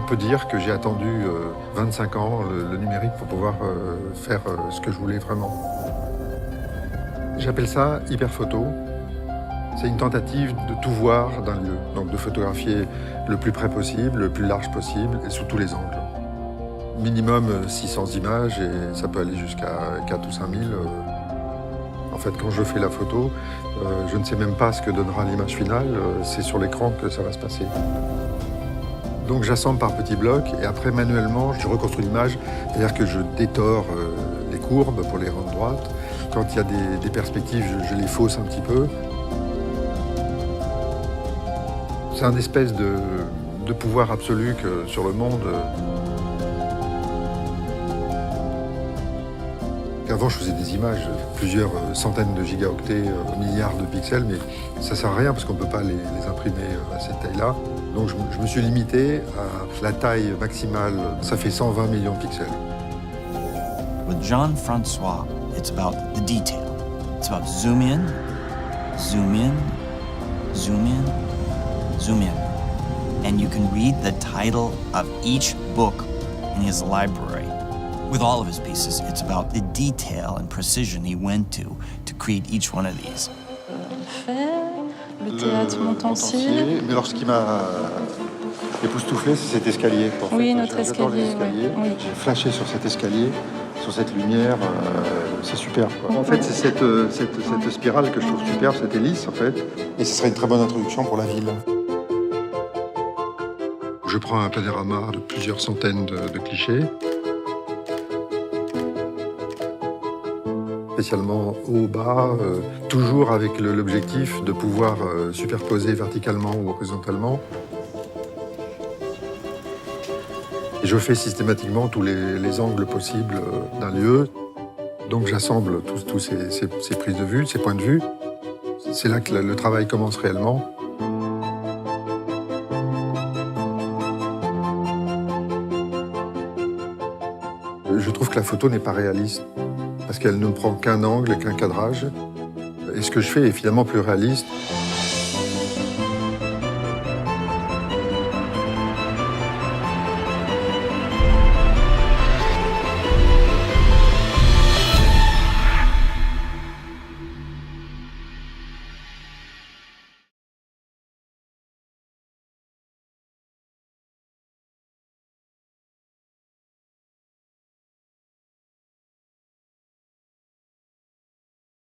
peut dire que j'ai attendu 25 ans le numérique pour pouvoir faire ce que je voulais vraiment. J'appelle ça hyperphoto. C'est une tentative de tout voir d'un lieu, donc de photographier le plus près possible, le plus large possible et sous tous les angles. Minimum 600 images et ça peut aller jusqu'à 4 ou 5 000. En fait, quand je fais la photo, je ne sais même pas ce que donnera l'image finale, c'est sur l'écran que ça va se passer. Donc j'assemble par petits blocs et après manuellement je reconstruis l'image, c'est-à-dire que je détore les courbes pour les rendre droites. Quand il y a des perspectives, je les fausse un petit peu. C'est un espèce de pouvoir absolu que sur le monde. Avant, je faisais des images, plusieurs centaines de gigaoctets, milliards de pixels, mais ça ne sert à rien parce qu'on ne peut pas les imprimer à cette taille-là. Donc je me suis limité à la taille maximale, ça fait 120 millions de pixels. With Jean-Francois, it's about the detail. It's about zoom in, zoom in, zoom in, zoom in. And you can read the title of each book in his library. With all of his pieces, it's about the detail and precision he went to create each one of these. Le théâtre Montansier. Mais alors ce qui m'a époustouflé, c'est cet escalier. Oui, notre J'adore les escalier. escaliers. Oui. J'ai flashé sur cet escalier, sur cette lumière, c'est super. En fait, c'est cette spirale que je trouve superbe, cette hélice en fait. Et ce serait une très bonne introduction pour la ville. Je prends un panorama de plusieurs centaines de clichés. Spécialement haut, bas, toujours avec l'objectif de pouvoir superposer verticalement ou horizontalement. Et je fais systématiquement tous les angles possibles d'un lieu. Donc j'assemble tous ces prises de vue, ces points de vue. C'est là que le travail commence réellement. Je trouve que la photo n'est pas réaliste, parce qu'elle ne prend qu'un angle, qu'un cadrage. Et ce que je fais est finalement plus réaliste.